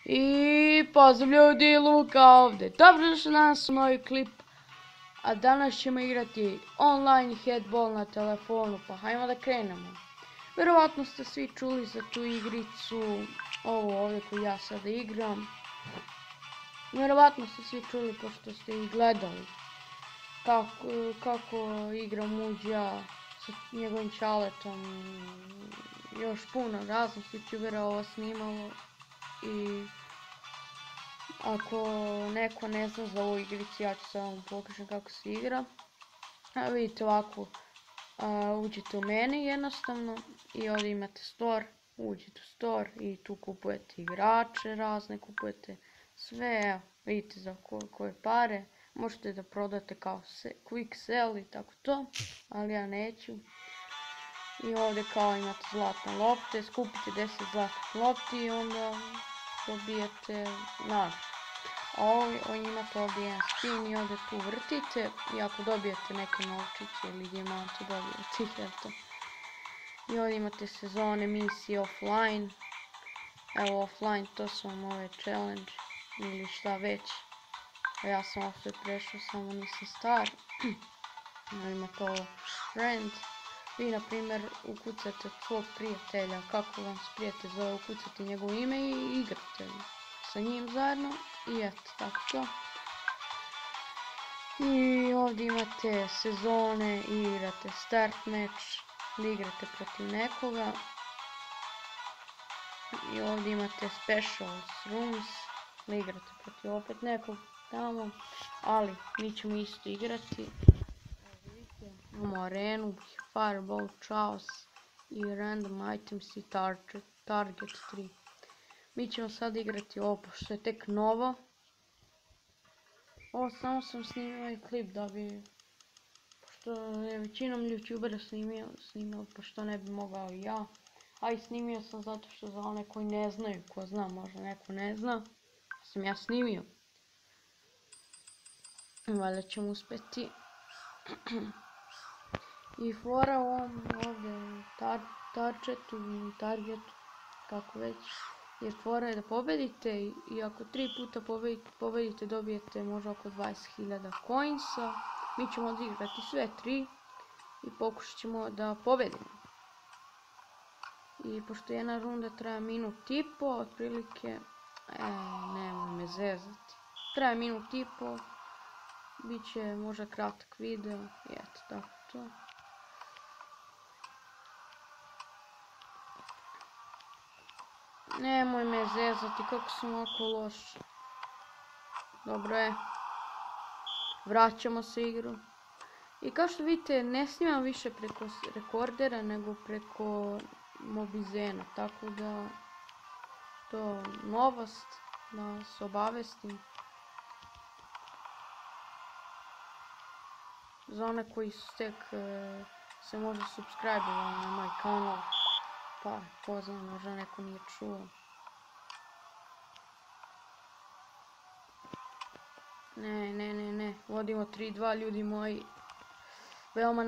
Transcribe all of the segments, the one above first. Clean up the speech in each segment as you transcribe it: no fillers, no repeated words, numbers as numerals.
I pozdrav ljudi, Luka ovdje. Dobro došli danas u novi klip. A danas ćemo igrati online headball na telefonu. Pa hajmo da krenemo. Vjerovatno ste svi čuli za tu igricu. Ovo ovdje koju ja sada igram. Vjerovatno ste svi čuli pošto ste i gledali kako igram Muđa sa njegovim čaletom. Još puno raznih youtubera ovo snimalo. I ako neko ne zna za ovu igricu, ja ću sad vam pokažem kako se igra. Vidite ovako, uđete u menu jednostavno i ovdje imate store, uđete u store i tu kupujete igrače razne, kupujete sve, evo, vidite za koje pare. Možete da prodate kao quick sell i tako to, ali ja neću. I ovdje kao imate zlatne lopte, skupite 10 zlatnih lopti i onda dobijete nagradu. A ovo imate ovdje jedan spin i ovdje tu vrtite i ako dobijete neke novčiće ili dijamante dobijete ih, eto. I ovdje imate sezone, misije, offline. Evo offline, to su vam ove challenge ili šta već. A ja sam opet prešao, samo nisam star. Imate ovo friend. Vi na primjer ukucate svog prijatelja, kako vam se prijatelj zove, ukucate njegovo ime i igrate sa njim zajedno. I eto, tako to. I ovdje imate sezone, igrate start match, igrate protiv nekoga. I ovdje imate specials rooms, igrate protiv opet nekog tamo. Ali mi ćemo isto igrati. Imamo arenu, fireball, chaos i random items i target 3. Mi ćemo sad igrati ovo, pošto je tek novo. Ovo samo sam snimio ovaj klip da bi, pošto je većinom youtubera snimio, pošto ne bi mogao i ja. A i snimio sam zato što za one koji ne znaju, ko zna, možda neko ne zna, sam ja snimio. Valjda ćemo uspjeti. I fora u ovom ovdje targetu ili targetu, kako već, je fora je da pobedite i ako 3 puta pobedite dobijete možda oko 20.000 coinsa. Mi ćemo odigrati sve 3 i pokušat ćemo da pobedimo. I pošto jedna runda traja minut i po, otprilike, nemoj me zezati, traja minut i po, bit će možda kratak video i eto tako to. Nemoj me zezati, kako sam ovako loš. Dobro je. Vraćamo se igru. I kao što vidite, ne snimam više preko rekordera, nego preko Mobizena. Tako da, to novost, da se obavestim. Za one koji su tek se možda subscribe-ovali na moj kanal. Pa, ko zna, možda neko nije čuo. Ne, vodimo 3-2 ljudi moji. Veoma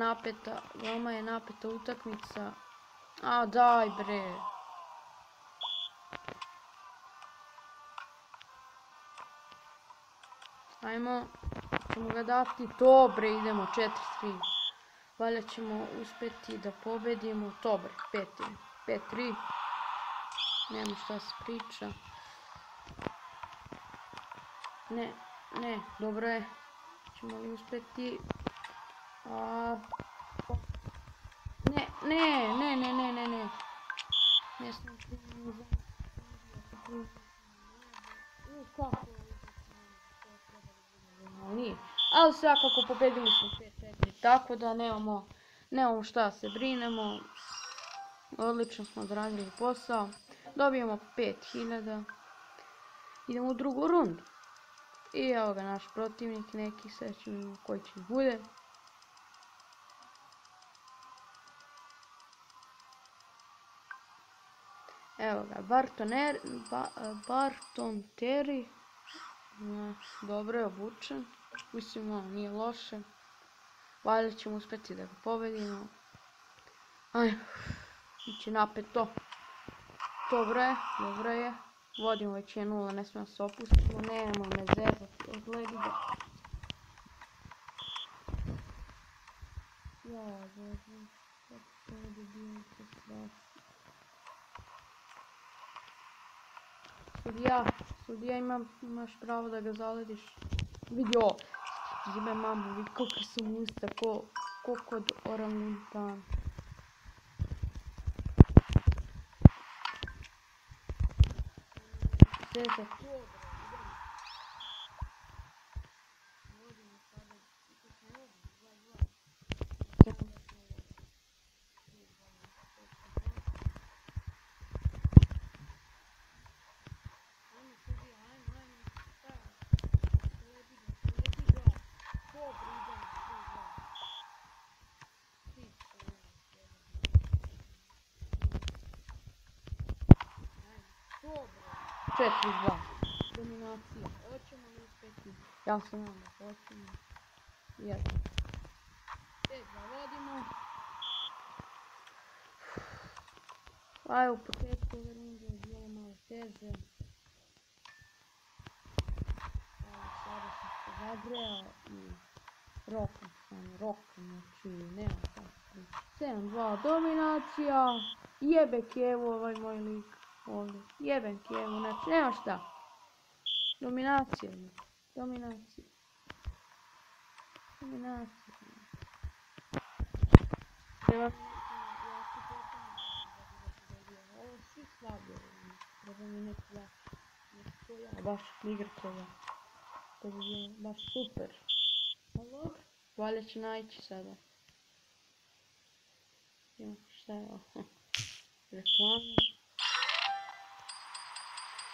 je napeta utakmica. A, daj bre. Ajmo, ćemo ga dati, dobre, idemo 4-3. Valjda ćemo uspjeti da pobedimo, dobre, 5-3. Nema šta se priča. Ne, dobro je. Ćemo li uspjeti? Ne. Ne sam nije. Ali svakako pobedili smo 5-4, tako da nemamo šta se brinemo. Odlično smo odradili posao. Dobijemo 5.000. Idemo u drugu rundu. I evo ga naš protivnik neki, sve ćemo vidjeti koji će bude. Evo ga, Barton Terry. Dobro je obučen. Mislim, ono nije loše. Valjda ćemo uspjeti da ga pobedimo. Ajmo, iće napeto. Dobro je. vodimo već 1-0, ne smijemo se opustimo, nemamo me zezati, odgledi ga. Ja, Bože, kako se ovdje bilo to strašno. Sudija imaš pravo da ga zalediš. Vidi ovo, zime mamu, vidi koliko su mu usta, ko kod orangutana. Zezat. Četiri, dva. Dominacija. Hoćemo li uspjeti? Ja se nadam da hoćemo. 1. 5-2 vodimo. A u početku ove runde je bilo malo teže. Sada sam se zagreo i rokom, znači nema tako. 7-2 dominacija. Jebe Kijevu ovaj moj lik. Ovdje. Jebem Kijevu, znači nema šta. Dominacija. Treba ovo svi slabije. Treba mi neki jači. Baš igra koja. To bi bilo baš super. Halo? Valja će naći sada. Šta je ovo? Reklama.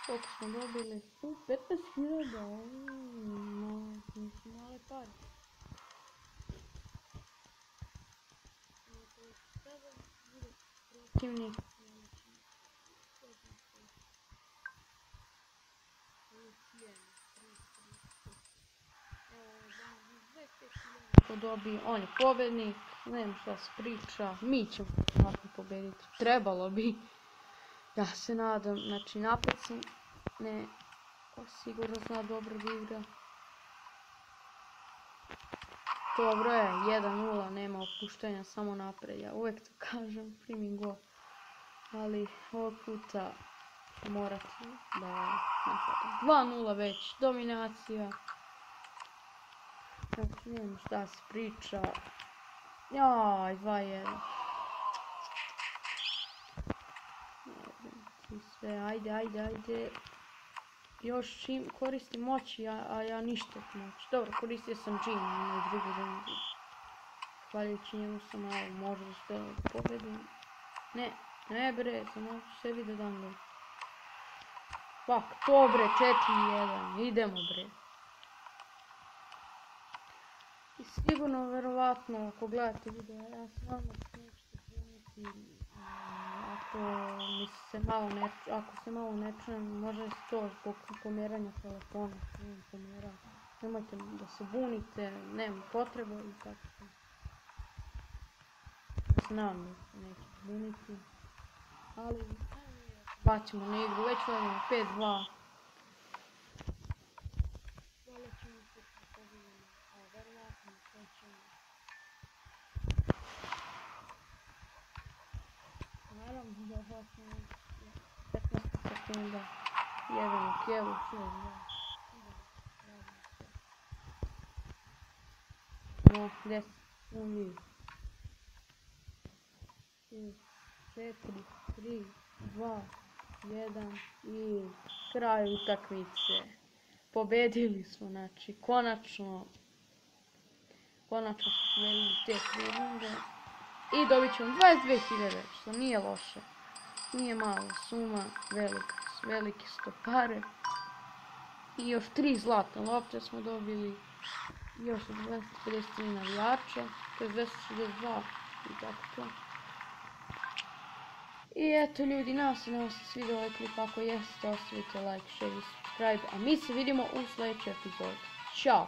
Koliko smo dobili? 15.000. Nisu male pare. Protivnik. Ko dobije, on je pobjednik. Ne znam šta se priča. Mi ćemo tako pobjediti. Trebalo bi. Ja se nadam, znači napred sam, ne, sigurno zna dobro da igra. Dobro je, 1-0, nema opuštenja, samo napred, ja uvijek to kažem, primim gol. Ali ovog puta morati da napadam. 2-0 već, dominacija. Znači, ne znam šta se priča. Jaj, 2-1. Sve, ajde. Još čim koristim moći, a ja ništa od moći. Dobro, koristio sam Jin na drugu rundu. Hvaljujući njemu sam malo možda uspjela da pobjedim. Ne bre, sam moći sebi da dam gol. Pak, to bre, 4-1, idemo bre. I sigurno, verovatno, ako gledate video, ja se vam nećete primiti. Ako se malo ne čujem, možda je to zbog pomjeranja telefona. Nemojte da se bunite, nema potrebe i tako to. Znam da se neće buniti. Ali bacimo na igru, već vodimo 5-2. Hvala ćemo se pobjedimo, a verovatno hoćemo. Naravno da hoćemo 15 sekunda. Jebemo Kijevu, 6-2. No, 10 sekundi. 4, 3, 2, 1 i kraj utakmice. Pobedili smo, znači, konačno smo pobedili te 3 runde. I dobit ćemo 22.000, što nije loše. Nije malo suma, velike su to pare. I još 3 zlatne lopte smo dobili. Još 253 navijača, to je 262 i tako to. I eto ljudi, nadam se da vam se svidio ovaj klip, ako jeste ostavite like, share i subscribe, a mi se vidimo u sljedećoj epizodi. Ćao!